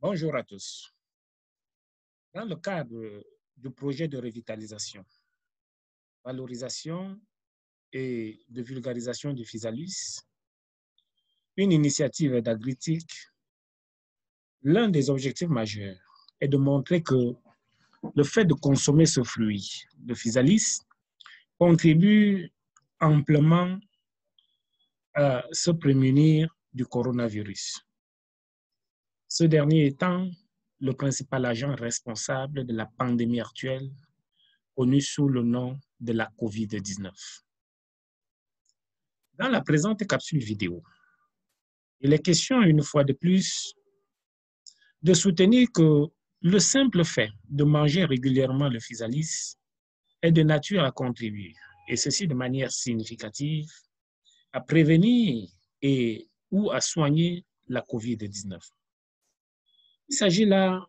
Bonjour à tous. Dans le cadre du projet de revitalisation, valorisation et de vulgarisation du physalis, une initiative d'Agritic, l'un des objectifs majeurs est de montrer que le fait de consommer ce fruit, le physalis, contribue amplement à se prémunir du coronavirus. Ce dernier étant le principal agent responsable de la pandémie actuelle, connue sous le nom de la COVID-19. Dans la présente capsule vidéo, il est question, une fois de plus, de soutenir que le simple fait de manger régulièrement le physalis est de nature à contribuer, et ceci de manière significative, à prévenir et ou à soigner la COVID-19. Il s'agit là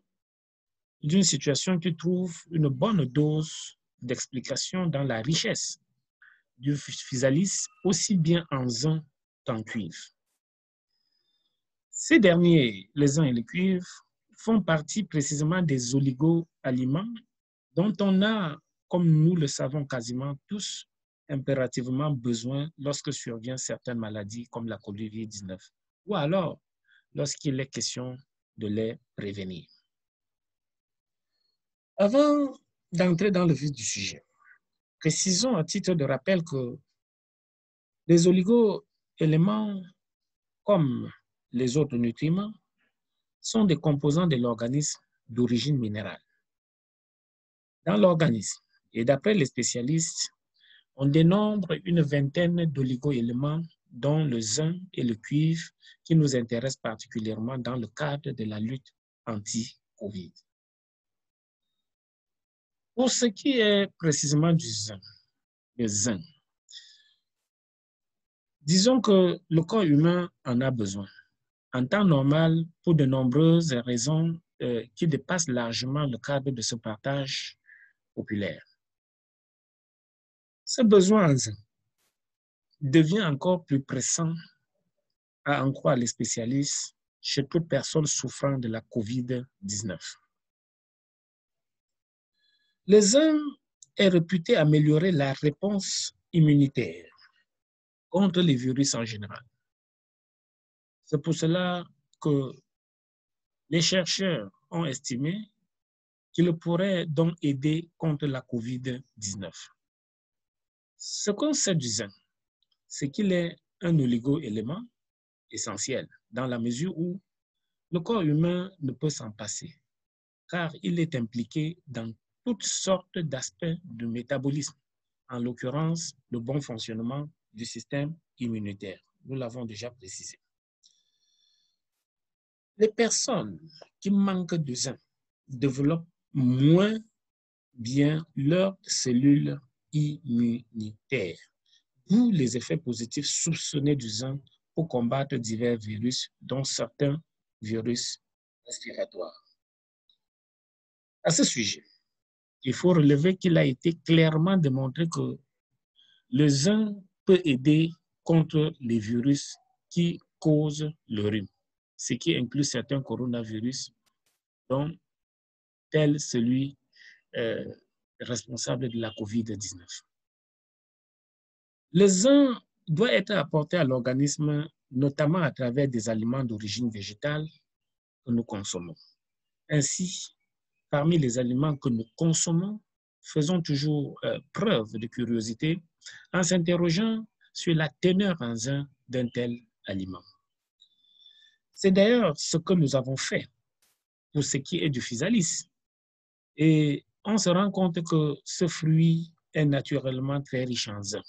d'une situation qui trouve une bonne dose d'explication dans la richesse du physalis, aussi bien en zinc qu'en cuivre. Ces derniers, les zinc et le cuivre, font partie précisément des oligo-aliments dont on a, comme nous le savons quasiment tous, impérativement besoin lorsque survient certaines maladies comme la COVID-19, ou alors lorsqu'il est question de les prévenir. Avant d'entrer dans le vif du sujet, précisons à titre de rappel que les oligo-éléments, comme les autres nutriments, sont des composants de l'organisme d'origine minérale. Dans l'organisme, et d'après les spécialistes, on dénombre une vingtaine d'oligo-éléments, dont le zinc et le cuivre, qui nous intéressent particulièrement dans le cadre de la lutte anti-Covid. Pour ce qui est précisément du zinc, disons que le corps humain en a besoin. En temps normal, pour de nombreuses raisons qui dépassent largement le cadre de ce partage populaire. Ce besoin en zinc devient encore plus pressant, à en croire les spécialistes, chez toute personne souffrant de la COVID-19. Le zinc est réputé améliorer la réponse immunitaire contre les virus en général. C'est pour cela que les chercheurs ont estimé qu'il pourrait donc aider contre la COVID-19. Ce qu'on sait du zinc, c'est qu'il est un oligo-élément essentiel dans la mesure où le corps humain ne peut s'en passer, car il est impliqué dans toutes sortes d'aspects du métabolisme, en l'occurrence le bon fonctionnement du système immunitaire. Nous l'avons déjà précisé. Les personnes qui manquent de zinc développent moins bien leurs cellules immunitaires, d'où les effets positifs soupçonnés du zinc pour combattre divers virus, dont certains virus respiratoires. À ce sujet, il faut relever qu'il a été clairement démontré que le zinc peut aider contre les virus qui causent le rhume, ce qui inclut certains coronavirus, dont tel celui responsable de la COVID-19. Le zinc doit être apporté à l'organisme, notamment à travers des aliments d'origine végétale que nous consommons. Ainsi, parmi les aliments que nous consommons, faisons toujours preuve de curiosité en s'interrogeant sur la teneur en zinc d'un tel aliment. C'est d'ailleurs ce que nous avons fait pour ce qui est du physalis. Et on se rend compte que ce fruit est naturellement très riche en zinc.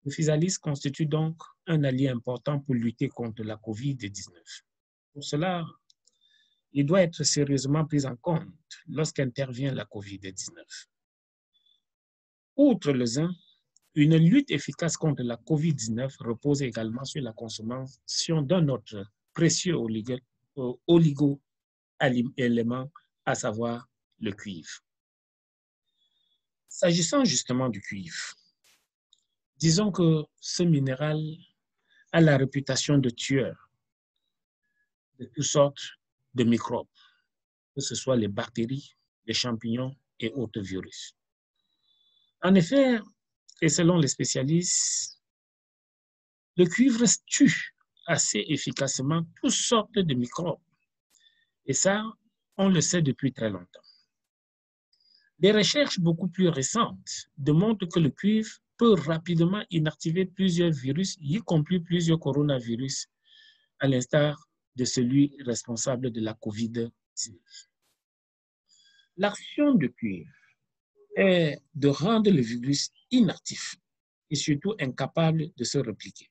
Le physalis constitue donc un allié important pour lutter contre la COVID-19. Pour cela, il doit être sérieusement pris en compte lorsqu'intervient la COVID-19. Outre le zinc, une lutte efficace contre la COVID-19 repose également sur la consommation d'un autre précieux oligo-élément, à savoir le cuivre. S'agissant justement du cuivre, disons que ce minéral a la réputation de tueur de toutes sortes de microbes, que ce soit les bactéries, les champignons et autres virus. En effet, et selon les spécialistes, le cuivre tue assez efficacement toutes sortes de microbes. Et ça, on le sait depuis très longtemps. Des recherches beaucoup plus récentes démontrent que le cuivre peut rapidement inactiver plusieurs virus, y compris plusieurs coronavirus, à l'instar de celui responsable de la COVID-19. L'action du cuivre est de rendre le virus inactif et surtout incapable de se répliquer.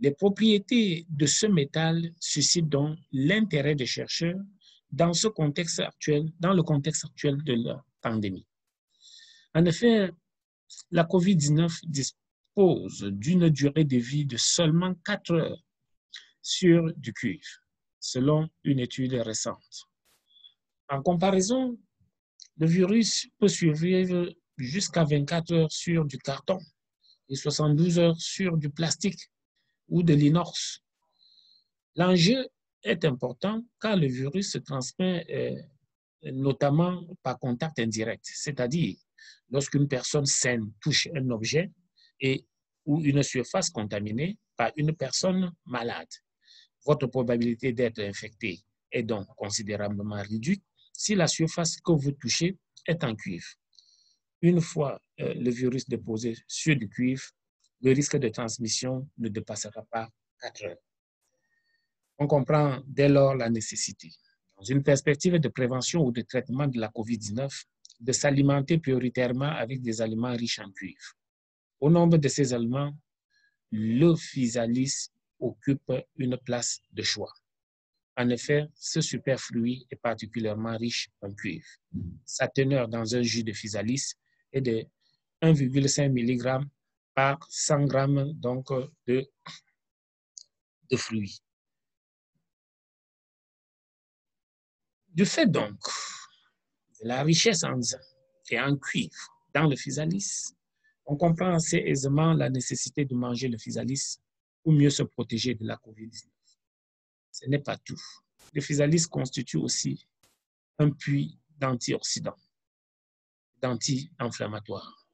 Les propriétés de ce métal suscitent donc l'intérêt des chercheurs dans le contexte actuel de la pandémie. En effet, la COVID-19 dispose d'une durée de vie de seulement 4 heures sur du cuivre, selon une étude récente. En comparaison, le virus peut survivre jusqu'à 24 heures sur du carton et 72 heures sur du plastique ou de l'inox. L'enjeu est important car le virus se transmet notamment par contact indirect, c'est-à-dire lorsqu'une personne saine touche un objet ou une surface contaminée par une personne malade. Votre probabilité d'être infecté est donc considérablement réduite si la surface que vous touchez est en cuivre. Une fois le virus déposé sur du cuivre, le risque de transmission ne dépassera pas 4 heures. On comprend dès lors la nécessité, dans une perspective de prévention ou de traitement de la COVID-19, de s'alimenter prioritairement avec des aliments riches en cuivre. Au nombre de ces aliments, le physalis occupe une place de choix. En effet, ce superflu est particulièrement riche en cuivre. Sa teneur dans un jus de physalis est de 1,5 mg par 100 g donc de fruits. Du fait donc de la richesse en zinc et en cuivre dans le physalis, on comprend assez aisément la nécessité de manger le physalis pour mieux se protéger de la COVID-19. Ce n'est pas tout. Le physalis constitue aussi un puits d'antioxydants, d'anti-inflammatoires,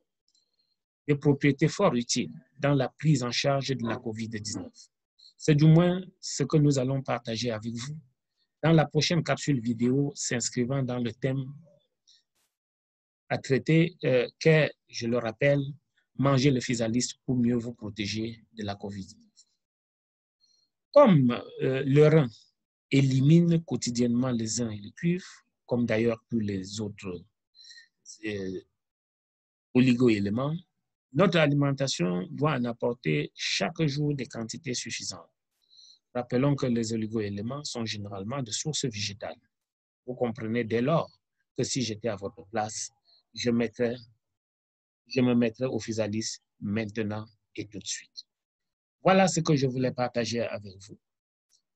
des propriétés fort utiles dans la prise en charge de la COVID-19. C'est du moins ce que nous allons partager avec vous dans la prochaine capsule vidéo s'inscrivant dans le thème à traiter qu'est, je le rappelle, manger le physalis pour mieux vous protéger de la COVID-19. Comme le rein élimine quotidiennement le zinc et le cuivre, comme d'ailleurs tous les autres oligo-éléments, notre alimentation doit en apporter chaque jour des quantités suffisantes. Rappelons que les oligo-éléments sont généralement de sources végétales. Vous comprenez dès lors que si j'étais à votre place, je me mettrais au physalis maintenant et tout de suite. Voilà ce que je voulais partager avec vous.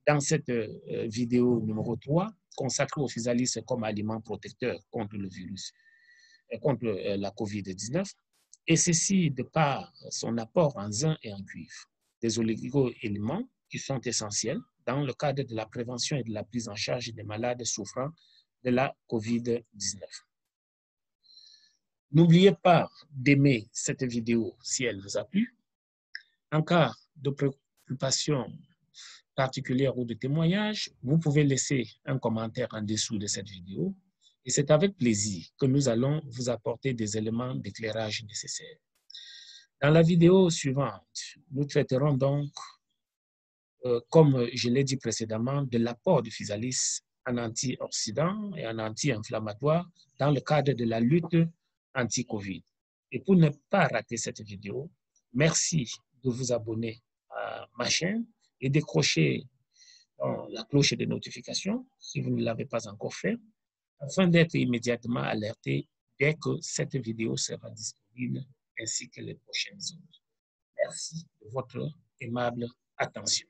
Dans cette vidéo numéro 3, consacrée au physalis comme aliment protecteur contre le virus, contre la COVID-19, et ceci de par son apport en zinc et en cuivre, des oligo-éléments qui sont essentiels dans le cadre de la prévention et de la prise en charge des malades souffrant de la COVID-19. N'oubliez pas d'aimer cette vidéo si elle vous a plu. En cas de préoccupation particulière ou de témoignage, vous pouvez laisser un commentaire en dessous de cette vidéo et c'est avec plaisir que nous allons vous apporter des éléments d'éclairage nécessaires. Dans la vidéo suivante, nous traiterons donc, comme je l'ai dit précédemment, de l'apport du physalis en antioxydant et en anti-inflammatoire dans le cadre de la lutte anti-Covid. Et pour ne pas rater cette vidéo, merci de vous abonner à ma chaîne et décrocher la cloche de notification si vous ne l'avez pas encore fait, afin d'être immédiatement alerté dès que cette vidéo sera disponible, ainsi que les prochaines autres. Merci de votre aimable attention.